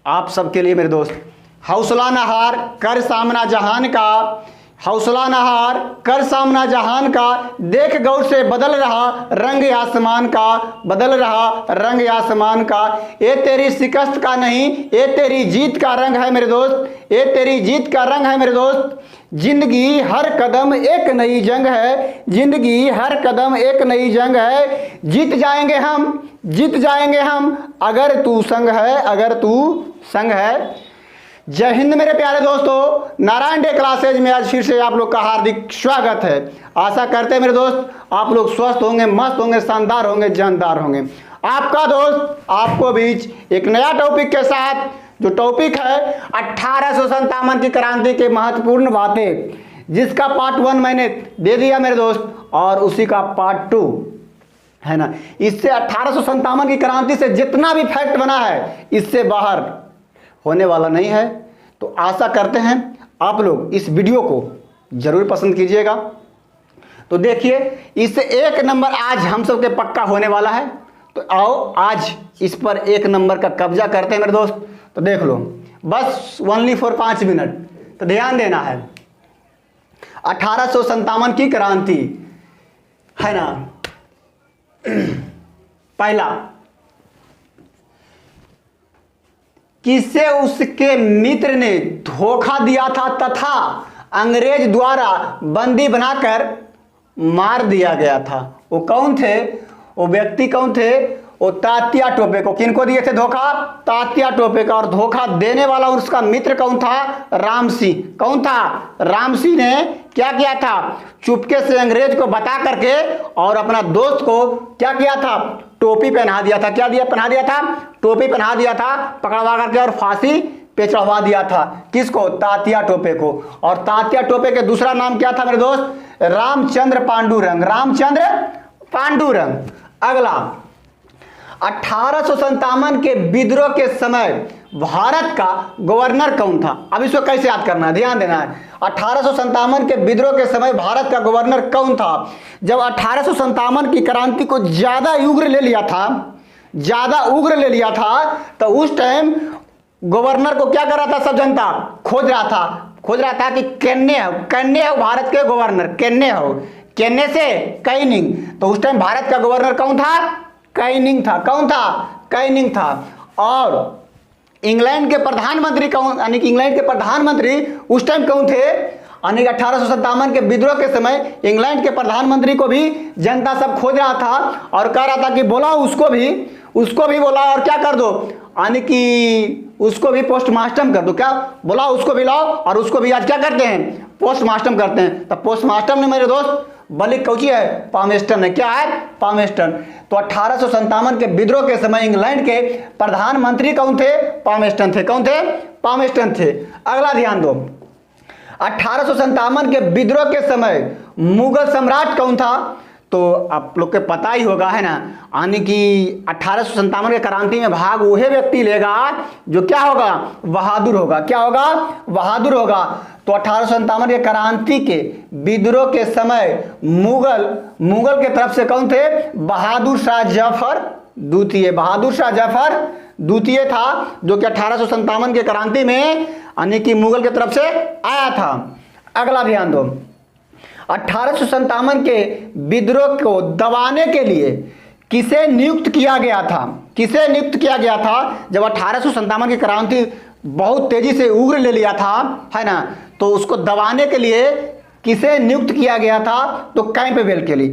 आप सबके लिए मेरे दोस्त। हौसला न हार, कर सामना जहान का, हौसला न हार, कर सामना जहान का, देख गौर से बदल रहा रंग आसमान का, बदल रहा रंग आसमान का। ये तेरी शिकस्त का नहीं, ये तेरी जीत का रंग है मेरे दोस्त, ये तेरी जीत का रंग है मेरे दोस्त। जिंदगी हर कदम एक नई जंग है, जिंदगी हर कदम एक नई जंग है। जीत जाएंगे हम, जीत जाएंगे हम, अगर तू संग है, अगर तू संग है। जय हिंद मेरे प्यारे दोस्तों, नारायण डे क्लासेज में आज फिर से आप लोग का हार्दिक स्वागत है। आशा करते हैं मेरे दोस्त आप लोग स्वस्थ होंगे, मस्त होंगे, शानदार होंगे, जानदार होंगे। आपका दोस्त आपको बीच एक नया टॉपिक के साथ, जो टॉपिक है 1857 की क्रांति के महत्वपूर्ण बातें, जिसका पार्ट 1 मैंने दे दिया मेरे दोस्त, और उसी का पार्ट 2 है ना। इससे 1857 की क्रांति से जितना भी फैक्ट बना है इससे बाहर होने वाला नहीं है। तो आशा करते हैं आप लोग इस वीडियो को जरूर पसंद कीजिएगा। तो देखिए, इससे 1 नंबर आज हम सब के पक्का होने वाला है। तो आओ आज इस पर 1 नंबर का कब्जा करते हैं मेरे दोस्त। तो देख लो, बस ओनली फॉर 5 मिनट तो ध्यान देना है। 1857 की क्रांति है ना। पहला, किसे उसके मित्र ने धोखा दिया था तथा अंग्रेज द्वारा बंदी बनाकर मार दिया गया था। वो कौन थे? वो व्यक्ति कौन थे? वो तात्या टोपे को। किनको दिए थे धोखा? तात्या टोपे का। और धोखा देने वाला उसका मित्र कौन था? राम सिंह। कौन था? राम सिंह ने क्या किया था? चुपके से अंग्रेज को बता करके और अपना दोस्त को क्या किया था? टोपी पहना दिया था। क्या दिया? पहना दिया था, टोपी पहना दिया था, पकड़वा करके और फांसी पे चढ़वा दिया था। किसको? तात्या टोपे को। और तात्या टोपे के दूसरा नाम क्या था मेरे दोस्त? रामचंद्र पांडुरंग। रामचंद्र पांडुरंग। अगला, 1857 के विद्रोह के समय भारत का गवर्नर कौन था? अब इसको कैसे याद करना है, ध्यान देना है। 1857 के विद्रोह के समय भारत का गवर्नर कौन था? जब 1857 की क्रांति को ज्यादा उग्र ले लिया था, ज्यादा उग्र ले लिया था, तो उस टाइम गवर्नर को क्या कर रहा था? सब जनता खोज रहा था कि केन्ने हो भारत के गवर्नर, केन्ने हो, केन्ने से कैनिंग। तो उस टाइम भारत का गवर्नर कौन था? कैनिंग था। कौन था? कैनिंग था। और इंग्लैंड के प्रधानमंत्री कौन, यानी कि इंग्लैंड के प्रधानमंत्री उस टाइम कौन थे? यानी कि 1857 के विद्रोह के समय इंग्लैंड के प्रधानमंत्री को भी जनता सब खोज रहा था और कह रहा था कि बुलाओ उसको भी बुलाओ और क्या कर दो, यानी कि उसको भी पोस्टमास्टम कर दो। क्या? बुलाओ उसको भी लाओ और उसको भी आज क्या करते हैं? पोस्टमास्टम करते हैं। तो पोस्टमास्टम ने मेरे दोस्त बल्कि कौची है? पामेस्टन है। क्या है? पामेस्टन। तो 1857 के विद्रोह के समय इंग्लैंड के प्रधानमंत्री कौन थे? पामेस्टन थे। कौन थे? पामेस्टन थे। अगला ध्यान दो, 1857 के विद्रोह के समय मुगल सम्राट कौन था? तो आप लोग के पता ही होगा है ना, यानी कि 1857 के क्रांति में भाग वही व्यक्ति लेगा जो क्या होगा? बहादुर होगा। क्या होगा? बहादुर होगा। तो 1857 के क्रांति के विद्रोह के समय मुगल के तरफ से कौन थे? बहादुर शाह जफर द्वितीय। बहादुर शाह जफर द्वितीय था, जो कि 1857 के क्रांति में यानी कि मुगल के तरफ से आया था। अगला ध्यान दो, 1857 के विद्रोह को दबाने के लिए किसे नियुक्त किया गया था? किसे नियुक्त किया गया था? जब 1857 की क्रांति बहुत तेजी से उग्र ले लिया था है ना, तो उसको दबाने के लिए किसे नियुक्त किया गया था? तो कैंपबेल के लिए।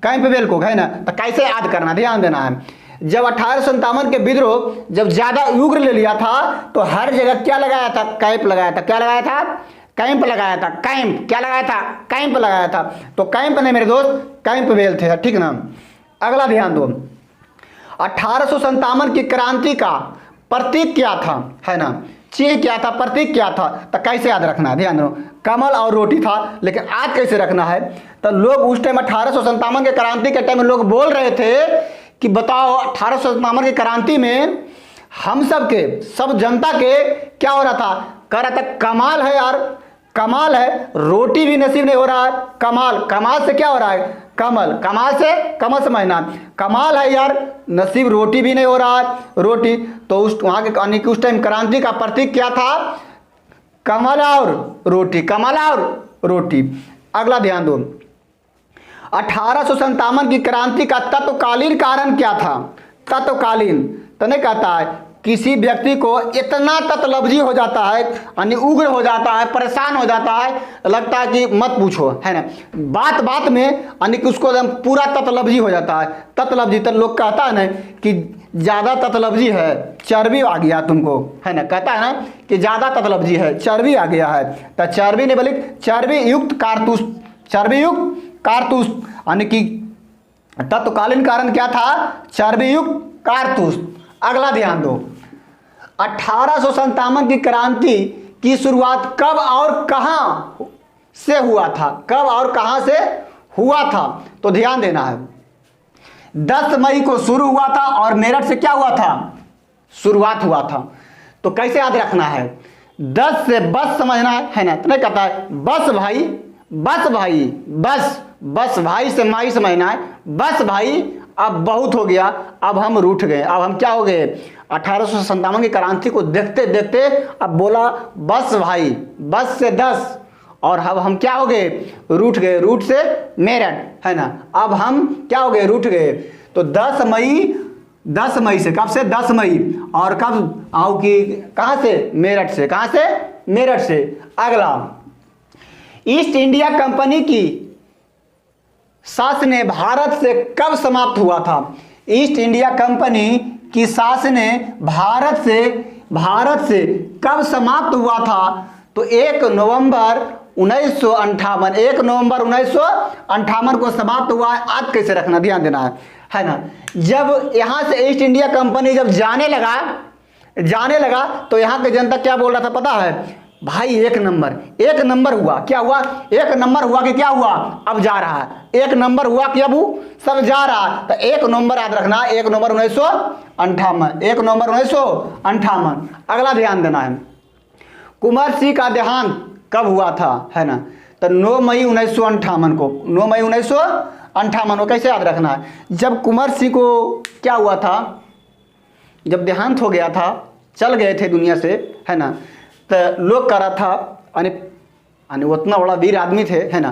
कैंपबेल को है ना। तो कैसे याद करना, ध्यान देना है। जब 1857 के विद्रोह जब ज्यादा उग्र ले लिया था तो हर जगह क्या लगाया था? कैंप लगाया था। क्या लगाया था? कैंप लगाया था। कैंप क्या लगाया था? कैंप लगाया था। तो कैंप ने मेरे दोस्त कैंपबेल थे। ठीक ना। अगला ध्यान दो, 1857 की क्रांति का प्रतीक क्या था? है ना, चिन्ह क्या था? प्रतीक क्या था? तो कैसे याद रखना है, ध्यान दो। कमल और रोटी था, लेकिन आज कैसे रखना है? तो लोग उस टाइम 1857 के क्रांति के टाइम लोग बोल रहे थे कि बताओ 1857 की क्रांति में हम सब जनता के क्या हो रहा था? कह रहा था कमाल है यार, कमाल है, रोटी भी नसीब नहीं हो रहा है। कमाल, कमाल से क्या हो रहा है? कमल, कमाल से कमल समझना। कमाल है यार, नसीब रोटी भी नहीं हो रहा है। रोटी तो उस वहाँ के यानी कि उस टाइम क्रांति का प्रतीक क्या था? कमल और रोटी, कमल और रोटी। अगला ध्यान दो, 1857 की क्रांति का तत्कालीन कारण क्या था? तत्कालीन तो नहीं कहता है किसी व्यक्ति को इतना ततलब्जी हो जाता है, यानी उग्र हो जाता है, परेशान हो जाता है, लगता है कि मत पूछो, है ना। बात बात में यानी कि उसको पूरा ततलब्जी हो जाता है। ततलब्जी तो लोग कहता है ना कि ज़्यादा ततलब्जी है, चर्बी आ गया तुमको, है ना, कहता है ना कि ज़्यादा ततलब्जी है, चर्बी आ गया है। तो चर्बी नहीं बल्कि चर्बी युक्त कारतूस, चर्बी युक्त कारतूस, यानी कि तत्कालीन कारण क्या था? चर्बी युक्त कारतूस। अगला ध्यान दो, 1857 की क्रांति की शुरुआत कब और कहां से हुआ था? कब और कहां से हुआ था? तो ध्यान देना है, 10 मई को शुरू हुआ था और मेरठ से क्या हुआ था? शुरुआत हुआ था। तो कैसे याद रखना है? 10 से बस समझना है ना, तो नहीं कहता है बस भाई, बस भाई, बस, बस भाई से माई समझना है। बस भाई अब बहुत हो गया, अब हम रूठ गए, अब हम क्या हो गए? 1857 की क्रांति को देखते देखते अब बोला बस भाई, बस से 10, और अब हम क्या हो गए? रूठ गए, रूठ से मेरठ, है ना। अब हम क्या हो गए? रूठ गए। तो 10 मई, 10 मई से, कब से? 10 मई, और कब आओ कि कहाँ से? मेरठ से। कहाँ से? मेरठ से। अगला, ईस्ट इंडिया कंपनी की शासन भारत से कब समाप्त हुआ था? ईस्ट इंडिया कंपनी की शासन भारत से कब समाप्त हुआ था? तो 1 नवंबर 1958, 1 नवंबर 1958 को समाप्त हुआ है। आज कैसे रखना, ध्यान देना है ना। जब यहाँ से ईस्ट इंडिया कंपनी जब जाने लगा तो यहाँ की जनता क्या बोल रहा था पता है? भाई 1 नंबर, 1 नंबर हुआ, क्या हुआ? 1 नंबर हुआ कि क्या हुआ? अब जा रहा है। 1 नंबर हुआ कि अब सब जा रहा है। तो 1 नवंबर याद रखना, 1 नवंबर 1958, 1 नवंबर 1958। अगला ध्यान देना है, कुंवर सिंह का देहांत कब हुआ था, है ना। तो 9 मई 1958 को, 9 मई 1958 को कैसे याद रखना है? जब कुंवर सिंह को क्या हुआ था? जब देहांत हो गया था, चल गए थे दुनिया से, है ना। तो लोग कह रहा था, यानी उतना बड़ा वीर आदमी थे, है ना,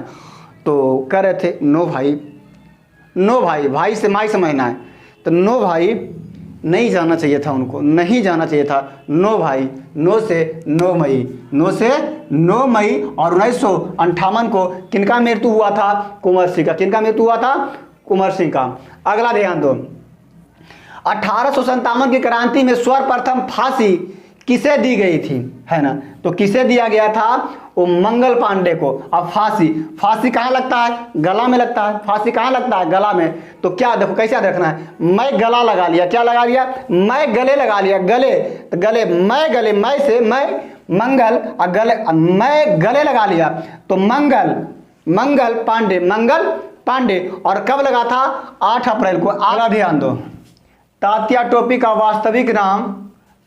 तो कह रहे थे नो भाई, नो भाई, भाई से माई समझना है। तो नो भाई नहीं जाना चाहिए था उनको, नहीं जाना चाहिए था। नो भाई, नो से 9 मई, नो से 9 मई और 1958 को किनका मृत्यु हुआ था? कुंवर सिंह का। किनका मृत्यु हुआ था? कुंवर सिंह का। अगला ध्यान दो, 1857 की क्रांति में सर्वप्रथम फांसी किसे दी गई थी, है ना। तो किसे दिया गया था? वो मंगल पांडे को। अब फांसी कहाँ लगता है? गला में लगता है। फांसी कहाँ लगता है? गला में। तो क्या देखो कैसे याद रखना है, मैं गला लगा लिया, क्या लगा लिया? मैं गले लगा लिया, गले, तो गले, मैं गले, मैं से मैं मंगल, और गले, मैं गले लगा लिया, तो मंगल पांडे, मंगल पांडे। और कब लगा था? 8 अप्रैल को। अगला ध्यान दो, तात्या टोपी का वास्तविक नाम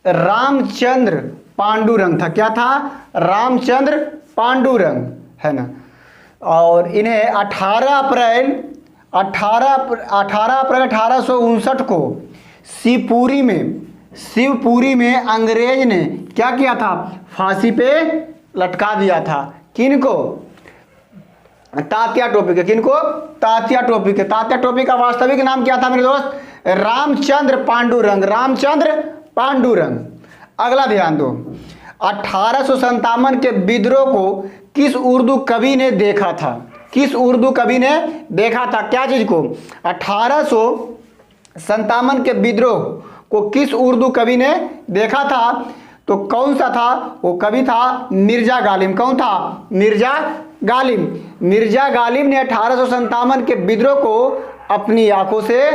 रामचंद्र पांडुरंग था। क्या था? रामचंद्र पांडुरंग, है ना। और इन्हें 18 अप्रैल 1859 को शिवपुरी में अंग्रेज ने क्या किया था? फांसी पे लटका दिया था। किनको? तात्या टोपी के। किनको? तात्या टोपी के। तात्या टोपी का वास्तविक नाम क्या था मेरे दोस्त? रामचंद्र पांडुरंग, रामचंद्र पांडुरंग। अगला ध्यान दो, 1857 के विद्रोह को किस उर्दू कवि ने देखा था? किस उर्दू कवि ने देखा था? क्या चीज को? 1857 के विद्रोह को किस उर्दू कवि ने देखा था? तो कौन सा था? वो कवि था मिर्जा गालिब। कौन था? मिर्जा गालिब। मिर्जा गालिब ने 1857 के विद्रोह को अपनी आंखों से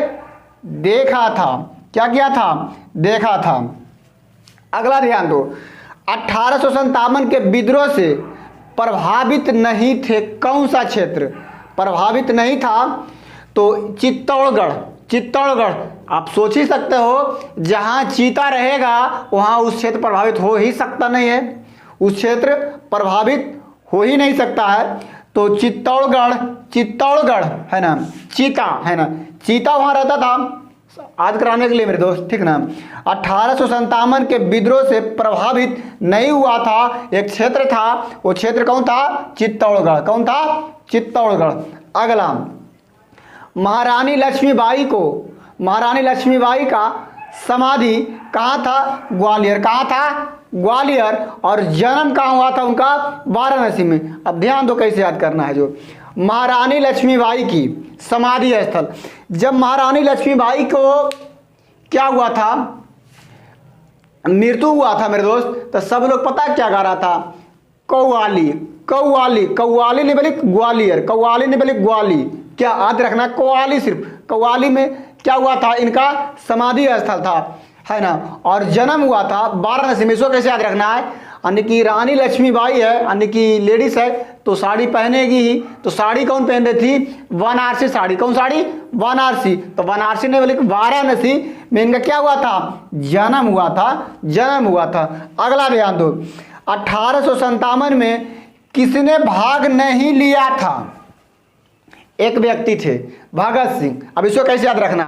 देखा था। क्या किया था? देखा था। अगला ध्यान दो, 1857 के विद्रोह से प्रभावित नहीं थे कौन सा क्षेत्र? प्रभावित नहीं था तो चित्तौड़गढ़। आप सोच ही सकते हो, जहां चीता रहेगा वहां उस क्षेत्र प्रभावित हो ही सकता नहीं है, उस क्षेत्र प्रभावित हो ही नहीं सकता है। तो चित्तौड़गढ़ है ना, चीता है ना, चीता वहाँ रहता था, याद कराने के लिए मेरे दोस्त, ठीक ना। 1857 के विद्रोह से प्रभावित नहीं हुआ था, एक क्षेत्र था, वो क्षेत्र कौन था? चित्तौड़गढ़। कौन था? चित्तौड़गढ़। अगला, महारानी लक्ष्मीबाई का समाधि कहाँ था? ग्वालियर। कहाँ था? ग्वालियर। और जन्म कहाँ हुआ था उनका? वाराणसी में। अब ध्यान दो कैसे याद करना है। जो महारानी लक्ष्मीबाई की समाधि स्थल, जब महारानी लक्ष्मीबाई को क्या हुआ था? मृत्यु हुआ था मेरे दोस्त, तो सब लोग पता क्या गा रहा था? कव्वाली। कव्वाली नहीं बोली ग्वालियर, कव्वाली नहीं बोली ग्वाली। क्या याद रखना? कव्वाली, सिर्फ कव्वाली में क्या हुआ था? इनका समाधि स्थल था, है ना। और जन्म हुआ था वाराणसी में। इसको कैसे याद रखना है? यानी कि रानी लक्ष्मीबाई है, यानी कि लेडीज है, तो साड़ी पहनेगी ही। तो साड़ी कौन पहन रही थी? बनारसी साड़ी। कौन साड़ी? बनारसी। तो बनारसी ने बोले वाराणसी में इनका क्या हुआ था? जन्म हुआ था। अगला ध्यान दो, 1857 में किसने भाग नहीं लिया था? एक व्यक्ति थे, भगत सिंह। अब इसको कैसे याद रखना?